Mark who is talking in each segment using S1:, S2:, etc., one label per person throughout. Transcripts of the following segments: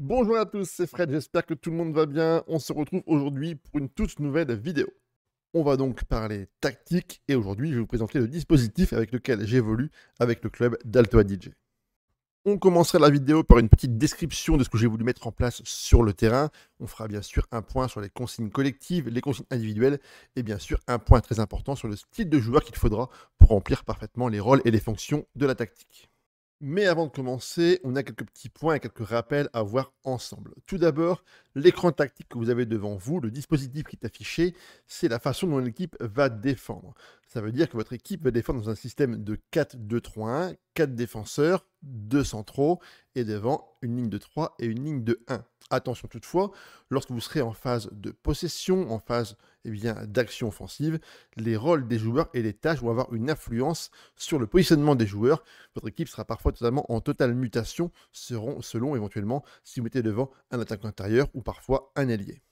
S1: Bonjour à tous, c'est Fred, j'espère que tout le monde va bien. On se retrouve aujourd'hui pour une toute nouvelle vidéo. On va donc parler tactique et aujourd'hui je vais vous présenter le dispositif avec lequel j'évolue avec le club d'Alto Adige. On commencera la vidéo par une petite description de ce que j'ai voulu mettre en place sur le terrain. On fera bien sûr un point sur les consignes collectives, les consignes individuelles et bien sûr un point très important sur le style de joueur qu'il faudra pour remplir parfaitement les rôles et les fonctions de la tactique. Mais avant de commencer, on a quelques petits points et quelques rappels à voir ensemble. Tout d'abord, l'écran tactique que vous avez devant vous, le dispositif qui est affiché, c'est la façon dont l'équipe va défendre. Ça veut dire que votre équipe va défendre dans un système de 4-2-3-1, 4 défenseurs, 2 centraux, et devant une ligne de 3 et une ligne de 1. Attention toutefois, lorsque vous serez en phase de possession, en phase d'action offensive, les rôles des joueurs et les tâches vont avoir une influence sur le positionnement des joueurs. Votre équipe sera parfois totalement en totale mutation, selon éventuellement si vous mettez devant un attaquant intérieur ou parfois un ailier.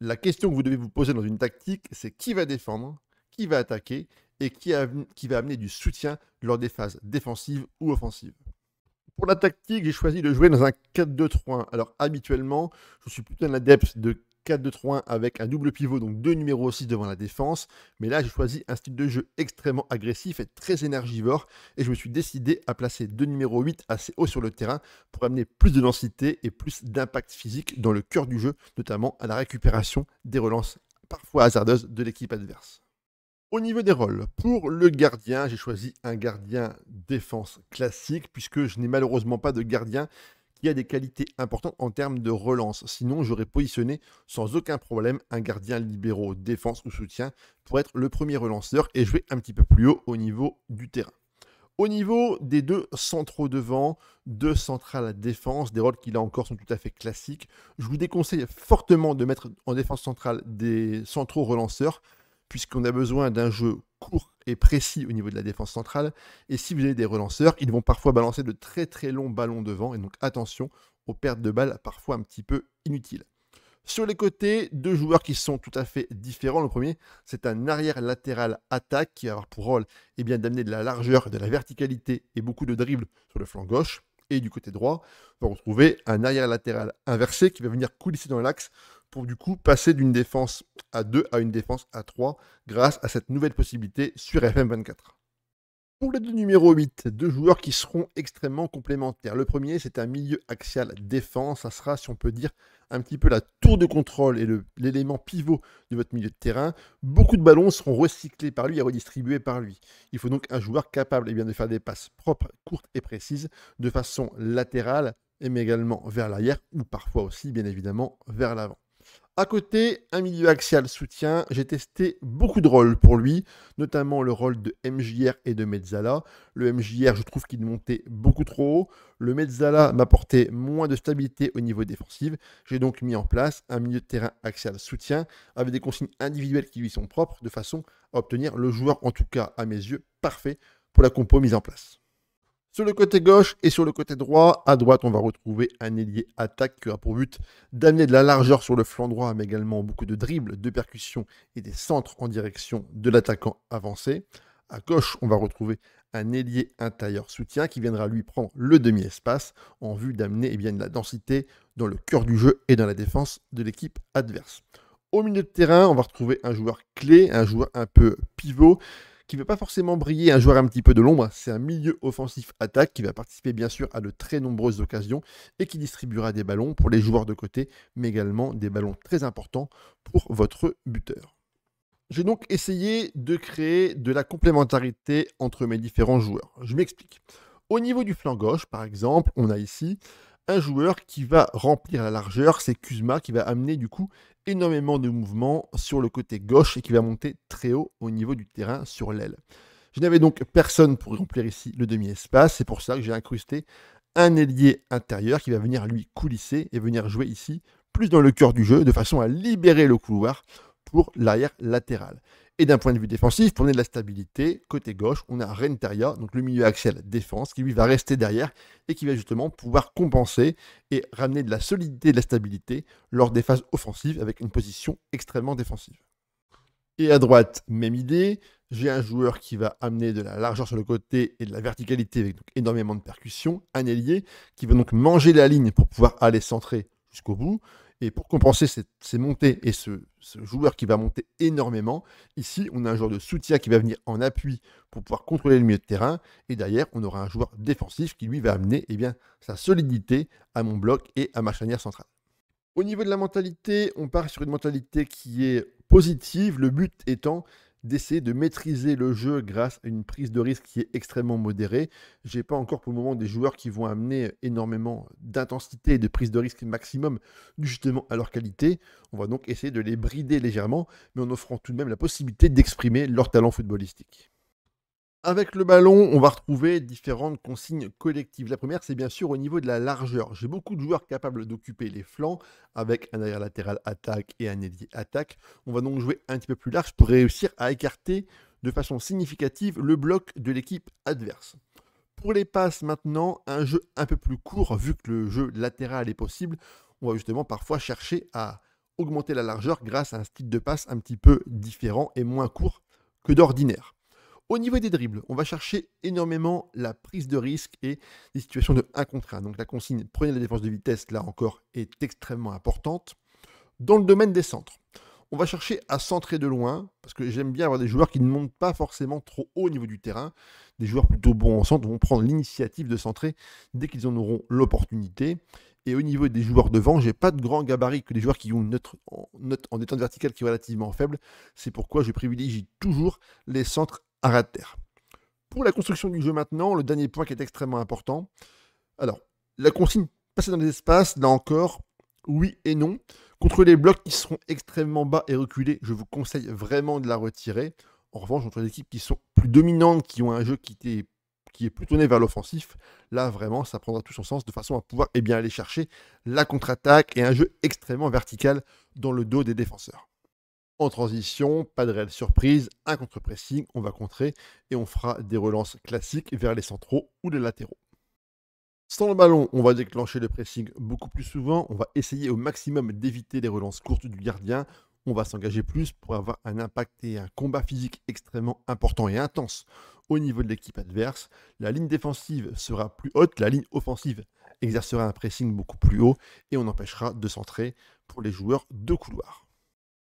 S1: La question que vous devez vous poser dans une tactique, c'est qui va défendre, qui va attaquer et qui va amener du soutien lors des phases défensives ou offensives. Pour la tactique, j'ai choisi de jouer dans un 4-2-3-1. Alors habituellement, je suis plutôt un adepte de 4-2-3-1 avec un double pivot, donc 2 numéros 6 devant la défense. Mais là, j'ai choisi un style de jeu extrêmement agressif et très énergivore. Et je me suis décidé à placer 2 numéros 8 assez haut sur le terrain pour amener plus de densité et plus d'impact physique dans le cœur du jeu, notamment à la récupération des relances parfois hasardeuses de l'équipe adverse. Au niveau des rôles, pour le gardien, j'ai choisi un gardien défense classique puisque je n'ai malheureusement pas de gardien qui a des qualités importantes en termes de relance. Sinon, j'aurais positionné sans aucun problème un gardien libéraux défense ou soutien pour être le premier relanceur et jouer un petit peu plus haut au niveau du terrain. Au niveau des deux centraux devant, deux centrales défense, des rôles qui là encore sont tout à fait classiques, je vous déconseille fortement de mettre en défense centrale des centraux relanceurs puisqu'on a besoin d'un jeu court et précis au niveau de la défense centrale. Et si vous avez des relanceurs, ils vont parfois balancer de très très longs ballons devant. Et donc attention aux pertes de balles parfois un petit peu inutiles. Sur les côtés, deux joueurs qui sont tout à fait différents. Le premier, c'est un arrière latéral attaque qui va avoir pour rôle d'amener de la largeur, de la verticalité et beaucoup de dribbles sur le flanc gauche. Et du côté droit, on va retrouver un arrière latéral inversé qui va venir coulisser dans l'axe pour du coup passer d'une défense à 2 à une défense à 3 grâce à cette nouvelle possibilité sur FM24. Pour les deux numéros 8, deux joueurs qui seront extrêmement complémentaires. Le premier, c'est un milieu axial défense. Ça sera, si on peut dire, un petit peu la tour de contrôle et l'élément pivot de votre milieu de terrain. Beaucoup de ballons seront recyclés par lui et redistribués par lui. Il faut donc un joueur capable de faire des passes propres, courtes et précises de façon latérale, mais également vers l'arrière ou parfois aussi, bien évidemment, vers l'avant. À côté, un milieu axial soutien, j'ai testé beaucoup de rôles pour lui, notamment le rôle de MJR et de Mezzala. Le MJR, je trouve qu'il montait beaucoup trop haut. Le Mezzala m'apportait moins de stabilité au niveau défensif. J'ai donc mis en place un milieu de terrain axial soutien avec des consignes individuelles qui lui sont propres, de façon à obtenir le joueur, en tout cas à mes yeux, parfait pour la compo mise en place. Sur le côté gauche et sur le côté droit, à droite, on va retrouver un ailier attaque qui a pour but d'amener de la largeur sur le flanc droit, mais également beaucoup de dribbles, de percussions et des centres en direction de l'attaquant avancé. À gauche, on va retrouver un ailier intérieur soutien qui viendra lui prendre le demi-espace en vue d'amener de la densité dans le cœur du jeu et dans la défense de l'équipe adverse. Au milieu de terrain, on va retrouver un joueur clé, un joueur un peu pivot, qui ne veut pas forcément briller, un joueur un petit peu de l'ombre. C'est un milieu offensif attaque qui va participer bien sûr à de très nombreuses occasions et qui distribuera des ballons pour les joueurs de côté, mais également des ballons très importants pour votre buteur. J'ai donc essayé de créer de la complémentarité entre mes différents joueurs. Je m'explique. Au niveau du flanc gauche, par exemple, on a ici un joueur qui va remplir la largeur, c'est Kuzma qui va amener du coup énormément de mouvements sur le côté gauche et qui va monter très haut au niveau du terrain sur l'aile. Je n'avais donc personne pour remplir ici le demi-espace, c'est pour ça que j'ai incrusté un ailier intérieur qui va venir lui coulisser et venir jouer ici plus dans le cœur du jeu de façon à libérer le couloir pour l'arrière latéral. Et d'un point de vue défensif, pour donner de la stabilité, côté gauche, on a Renteria, donc le milieu axial défense, qui lui va rester derrière et qui va justement pouvoir compenser et ramener de la solidité et de la stabilité lors des phases offensives avec une position extrêmement défensive. Et à droite, même idée, J'ai un joueur qui va amener de la largeur sur le côté et de la verticalité avec donc énormément de percussion. Un ailier qui va donc manger la ligne pour pouvoir aller centrer jusqu'au bout. Et pour compenser ces montées et ce joueur qui va monter énormément, ici, on a un joueur de soutien qui va venir en appui pour pouvoir contrôler le milieu de terrain. Et derrière, on aura un joueur défensif qui, lui, va amener eh bien, sa solidité à mon bloc et à ma charnière centrale. Au niveau de la mentalité, on part sur une mentalité qui est positive, le but étant d'essayer de maîtriser le jeu grâce à une prise de risque qui est extrêmement modérée. Je n'ai pas encore pour le moment des joueurs qui vont amener énormément d'intensité et de prise de risque maximum justement à leur qualité. On va donc essayer de les brider légèrement, mais en offrant tout de même la possibilité d'exprimer leur talent footballistique. Avec le ballon, on va retrouver différentes consignes collectives. La première, c'est bien sûr au niveau de la largeur. J'ai beaucoup de joueurs capables d'occuper les flancs avec un arrière latéral attaque et un ailier attaque. On va donc jouer un petit peu plus large pour réussir à écarter de façon significative le bloc de l'équipe adverse. Pour les passes maintenant, un jeu un peu plus court, vu que le jeu latéral est possible, on va justement parfois chercher à augmenter la largeur grâce à un style de passe un petit peu différent et moins court que d'ordinaire. Au niveau des dribbles, on va chercher énormément la prise de risque et les situations de 1 contre 1. Donc la consigne prenez la défense de vitesse, là encore, est extrêmement importante. Dans le domaine des centres, on va chercher à centrer de loin, parce que j'aime bien avoir des joueurs qui ne montent pas forcément trop haut au niveau du terrain. Des joueurs plutôt bons en centre vont prendre l'initiative de centrer dès qu'ils en auront l'opportunité. Et au niveau des joueurs devant, j'ai pas de grand gabarit que des joueurs qui ont une note en détente verticale qui est relativement faible. C'est pourquoi je privilégie toujours les centres à ras de terre. Pour la construction du jeu maintenant, le dernier point qui est extrêmement important. Alors, la consigne passer dans les espaces, là encore, oui et non. Contre les blocs qui seront extrêmement bas et reculés, je vous conseille vraiment de la retirer. En revanche, contre les équipes qui sont plus dominantes, qui ont un jeu qui est plus tourné vers l'offensif, là vraiment, ça prendra tout son sens de façon à pouvoir aller chercher la contre-attaque et un jeu extrêmement vertical dans le dos des défenseurs. En transition, pas de réelle surprise, un contre-pressing, on va contrer et on fera des relances classiques vers les centraux ou les latéraux. Sans le ballon, on va déclencher le pressing beaucoup plus souvent, on va essayer au maximum d'éviter les relances courtes du gardien, on va s'engager plus pour avoir un impact et un combat physique extrêmement important et intense au niveau de l'équipe adverse. La ligne défensive sera plus haute, la ligne offensive exercera un pressing beaucoup plus haut et on empêchera de centrer pour les joueurs de couloir.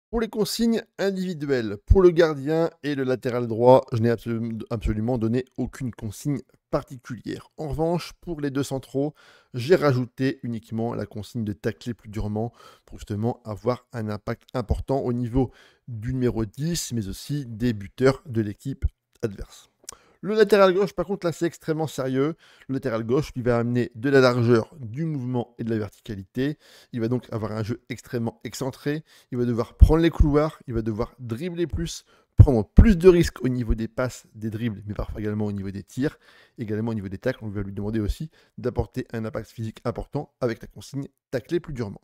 S1: Pour les consignes individuelles, pour le gardien et le latéral droit, je n'ai absolument donné aucune consigne particulière. En revanche, pour les deux centraux, j'ai rajouté uniquement la consigne de tacler plus durement pour justement avoir un impact important au niveau du numéro 10, mais aussi des buteurs de l'équipe adverse. Le latéral gauche, par contre, là, c'est extrêmement sérieux. Le latéral gauche, lui va amener de la largeur, du mouvement et de la verticalité. Il va donc avoir un jeu extrêmement excentré. Il va devoir prendre les couloirs, il va devoir dribbler plus, prendre plus de risques au niveau des passes, des dribbles, mais parfois également au niveau des tirs, également au niveau des tacles. On va lui demander aussi d'apporter un impact physique important avec la consigne tacler plus durement.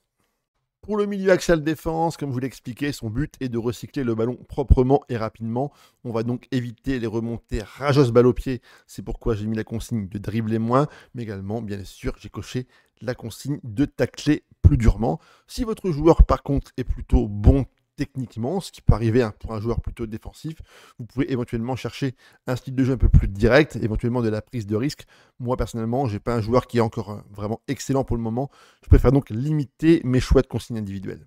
S1: Pour le milieu axial défense, comme je vous l'ai expliqué, son but est de recycler le ballon proprement et rapidement. On va donc éviter les remontées rageuses balle au pied. C'est pourquoi j'ai mis la consigne de dribbler moins, mais également, bien sûr, j'ai coché la consigne de tacler plus durement. Si votre joueur, par contre, est plutôt bon techniquement, ce qui peut arriver pour un joueur plutôt défensif, vous pouvez éventuellement chercher un style de jeu un peu plus direct, éventuellement de la prise de risque. Moi, personnellement, je n'ai pas un joueur qui est encore vraiment excellent pour le moment. Je préfère donc limiter mes choix de consignes individuelles.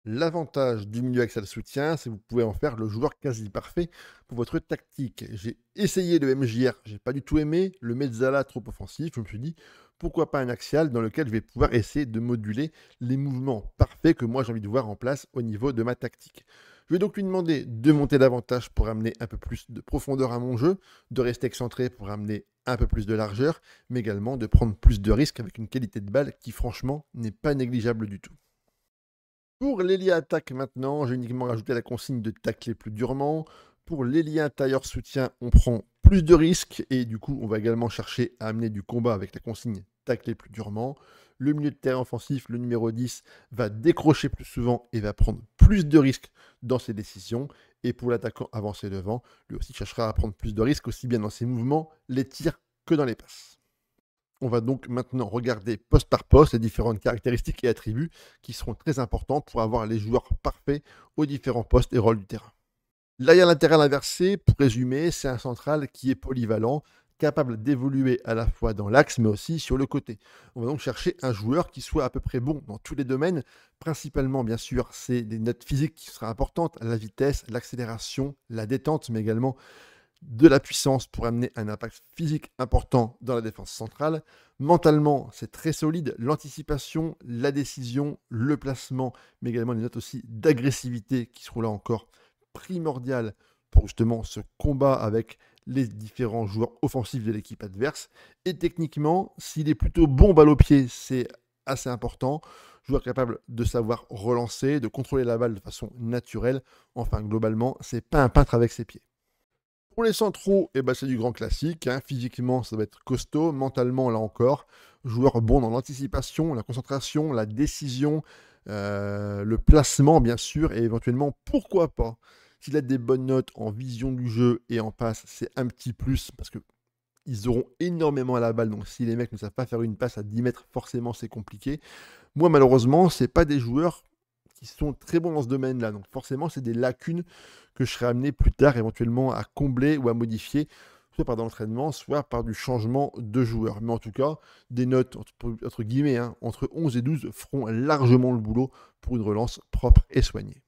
S1: L'avantage du milieu axial soutien, c'est que vous pouvez en faire le joueur quasi parfait pour votre tactique. J'ai essayé le MJR, j'ai pas du tout aimé, le Mezzala trop offensif, je me suis dit pourquoi pas un axial dans lequel je vais pouvoir essayer de moduler les mouvements parfaits que moi j'ai envie de voir en place au niveau de ma tactique. Je vais donc lui demander de monter davantage pour amener un peu plus de profondeur à mon jeu, de rester excentré pour amener un peu plus de largeur, mais également de prendre plus de risques avec une qualité de balle qui franchement n'est pas négligeable du tout. Pour l'ailier attaque maintenant, j'ai uniquement rajouté la consigne de tacler plus durement. Pour l'ailier intérieur soutien, on prend plus de risques et du coup, on va également chercher à amener du combat avec la consigne tacler plus durement. Le milieu de terrain offensif, le numéro 10, va décrocher plus souvent et va prendre plus de risques dans ses décisions. Et pour l'attaquant avancé devant, lui aussi cherchera à prendre plus de risques aussi bien dans ses mouvements, les tirs que dans les passes. On va donc maintenant regarder poste par poste les différentes caractéristiques et attributs qui seront très importants pour avoir les joueurs parfaits aux différents postes et rôles du terrain. L'arrière latéral inversé, pour résumer, c'est un central qui est polyvalent, capable d'évoluer à la fois dans l'axe, mais aussi sur le côté. On va donc chercher un joueur qui soit à peu près bon dans tous les domaines. Principalement, bien sûr, c'est des notes physiques qui sera importantes, la vitesse, l'accélération, la détente, mais également de la puissance pour amener un impact physique important dans la défense centrale. Mentalement, c'est très solide. L'anticipation, la décision, le placement, mais également des notes aussi d'agressivité qui seront là encore primordiales pour justement ce combat avec les différents joueurs offensifs de l'équipe adverse. Et techniquement, s'il est plutôt bon balle au pied, c'est assez important. Joueur capable de savoir relancer, de contrôler la balle de façon naturelle. Enfin, globalement, c'est pas un peintre avec ses pieds. Pour les centraux, eh ben, c'est du grand classique, hein. Physiquement, ça va être costaud. Mentalement, là encore, joueur bon dans l'anticipation, la concentration, la décision, le placement, bien sûr, et éventuellement, pourquoi pas, s'il a des bonnes notes en vision du jeu et en passe, c'est un petit plus, parce que ils auront énormément à la balle. Donc, si les mecs ne savent pas faire une passe à 10 mètres, forcément, c'est compliqué. Moi, malheureusement, c'est pas des joueurs qui sont très bons dans ce domaine-là. Donc, forcément, c'est des lacunes que je serai amené plus tard éventuellement à combler ou à modifier, soit par de l'entraînement, soit par du changement de joueur. Mais en tout cas, des notes, entre guillemets, hein, entre 11 et 12 feront largement le boulot pour une relance propre et soignée.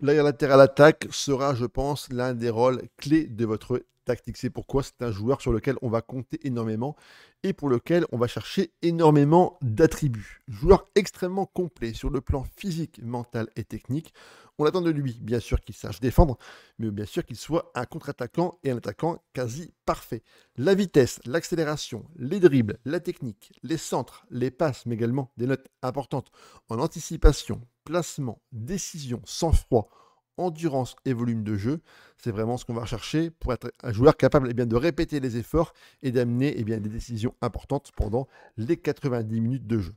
S1: L'arrière latéral attaque sera, je pense, l'un des rôles clés de votre tactique. C'est pourquoi c'est un joueur sur lequel on va compter énormément et pour lequel on va chercher énormément d'attributs. Joueur extrêmement complet sur le plan physique, mental et technique. On attend de lui, bien sûr, qu'il sache défendre, mais bien sûr qu'il soit un contre-attaquant et un attaquant quasi parfait. La vitesse, l'accélération, les dribbles, la technique, les centres, les passes, mais également des notes importantes en anticipation, placement, décision, sang-froid, endurance et volume de jeu. C'est vraiment ce qu'on va rechercher pour être un joueur capable de répéter les efforts et d'amener des décisions importantes pendant les 90 minutes de jeu.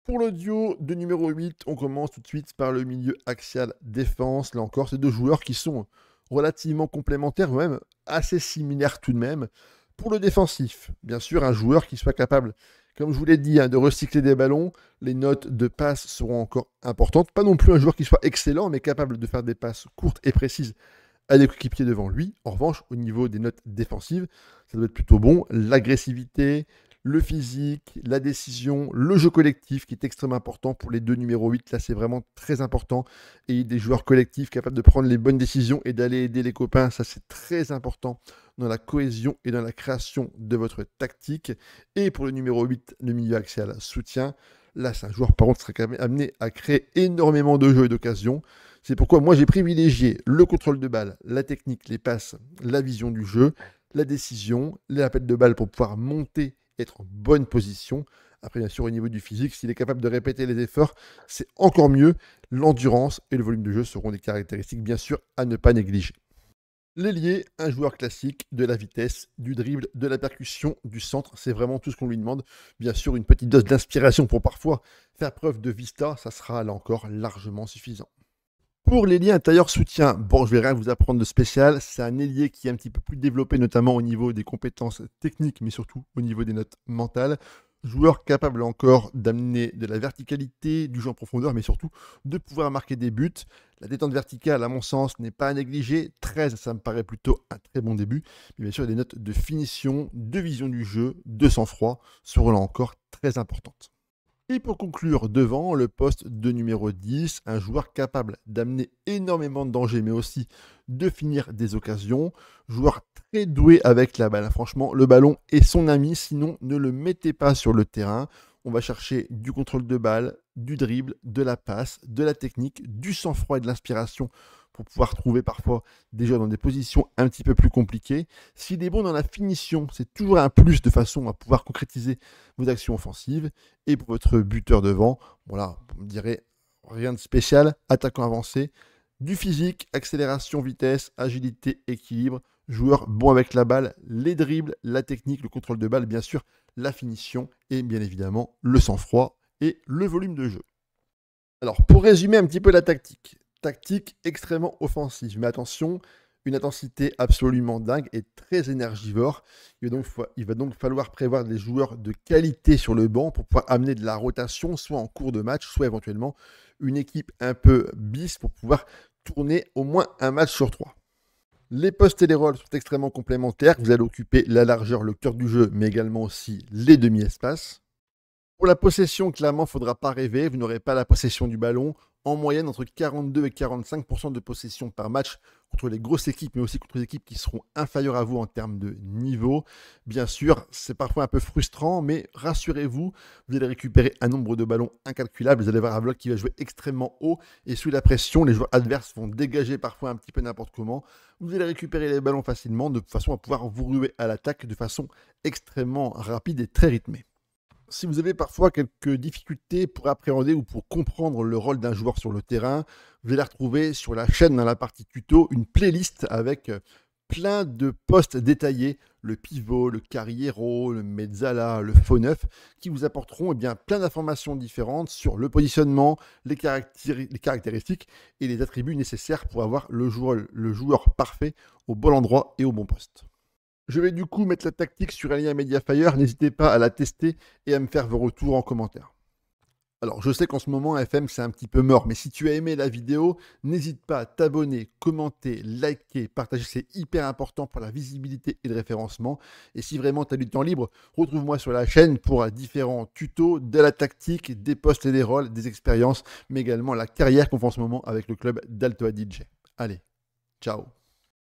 S1: Pour le duo de numéro 8, on commence tout de suite par le milieu axial défense. Là encore, c'est deux joueurs qui sont relativement complémentaires, ou même assez similaires tout de même. Pour le défensif, bien sûr, un joueur qui soit capable, comme je vous l'ai dit, de recycler des ballons. Les notes de passe seront encore importantes. Pas non plus un joueur qui soit excellent, mais capable de faire des passes courtes et précises à des coéquipiers devant lui. En revanche, au niveau des notes défensives, ça doit être plutôt bon. L'agressivité, le physique, la décision, le jeu collectif qui est extrêmement important pour les deux numéros 8. Là, c'est vraiment très important. Et des joueurs collectifs capables de prendre les bonnes décisions et d'aller aider les copains, ça c'est très important dans la cohésion et dans la création de votre tactique. Et pour le numéro 8, le milieu axial soutien. Là, c'est un joueur par contre qui serait amené à créer énormément de jeux et d'occasions. C'est pourquoi moi j'ai privilégié le contrôle de balle, la technique, les passes, la vision du jeu, la décision, les appels de balle pour pouvoir monter, être en bonne position. Après, bien sûr, au niveau du physique, s'il est capable de répéter les efforts, c'est encore mieux. L'endurance et le volume de jeu seront des caractéristiques, bien sûr, à ne pas négliger. L'ailier, un joueur classique, de la vitesse, du dribble, de la percussion, du centre, c'est vraiment tout ce qu'on lui demande. Bien sûr, une petite dose d'inspiration pour parfois faire preuve de vista, ça sera là encore largement suffisant. Pour l'ailier intérieur soutien, bon, je vais rien vous apprendre de spécial. C'est un ailier qui est un petit peu plus développé, notamment au niveau des compétences techniques, mais surtout au niveau des notes mentales. Joueur capable encore d'amener de la verticalité, du jeu en profondeur, mais surtout de pouvoir marquer des buts. La détente verticale, à mon sens, n'est pas à négliger. 13, ça me paraît plutôt un très bon début. Mais bien sûr, des notes de finition, de vision du jeu, de sang-froid seront là encore très importantes. Et pour conclure, devant le poste de numéro 10, un joueur capable d'amener énormément de danger, mais aussi de finir des occasions. Joueur très doué avec la balle. Franchement, le ballon est son ami, sinon ne le mettez pas sur le terrain. On va chercher du contrôle de balle, du dribble, de la passe, de la technique, du sang-froid et de l'inspiration pour pouvoir trouver parfois des joueurs dans des positions un petit peu plus compliquées. S'il est bon dans la finition, c'est toujours un plus de façon à pouvoir concrétiser vos actions offensives. Et pour votre buteur devant, voilà, on dirait rien de spécial, attaquant avancé, du physique, accélération, vitesse, agilité, équilibre, joueur bon avec la balle, les dribbles, la technique, le contrôle de balle, bien sûr, la finition et bien évidemment le sang-froid et le volume de jeu. Alors, pour résumer un petit peu la tactique, tactique extrêmement offensive, mais attention, une intensité absolument dingue et très énergivore. Il va donc falloir prévoir des joueurs de qualité sur le banc pour pouvoir amener de la rotation, soit en cours de match, soit éventuellement une équipe un peu bis pour pouvoir tourner au moins un match sur 3. Les postes et les rôles sont extrêmement complémentaires. Vous allez occuper la largeur, le cœur du jeu, mais également aussi les demi-espaces. Pour la possession, clairement, il ne faudra pas rêver. Vous n'aurez pas la possession du ballon. En moyenne, entre 42 et 45% de possession par match contre les grosses équipes, mais aussi contre les équipes qui seront inférieures à vous en termes de niveau. Bien sûr, c'est parfois un peu frustrant, mais rassurez-vous, vous allez récupérer un nombre de ballons incalculable. Vous allez avoir un bloc qui va jouer extrêmement haut et sous la pression, les joueurs adverses vont dégager parfois un petit peu n'importe comment. Vous allez récupérer les ballons facilement de façon à pouvoir vous ruer à l'attaque de façon extrêmement rapide et très rythmée. Si vous avez parfois quelques difficultés pour appréhender ou pour comprendre le rôle d'un joueur sur le terrain, vous allez retrouver sur la chaîne dans la partie tuto une playlist avec plein de postes détaillés, le pivot, le carriero, le mezzala, le faux neuf, qui vous apporteront plein d'informations différentes sur le positionnement, les caractéristiques et les attributs nécessaires pour avoir le joueur parfait au bon endroit et au bon poste. Je vais du coup mettre la tactique sur un lien Mediafire, n'hésitez pas à la tester et à me faire vos retours en commentaire. Alors je sais qu'en ce moment FM c'est un petit peu mort, mais si tu as aimé la vidéo, n'hésite pas à t'abonner, commenter, liker, partager, c'est hyper important pour la visibilité et le référencement. Et si vraiment tu as du temps libre, retrouve-moi sur la chaîne pour différents tutos, de la tactique, des postes et des rôles, des expériences, mais également la carrière qu'on fait en ce moment avec le club d'Altoa DJ. Allez, ciao!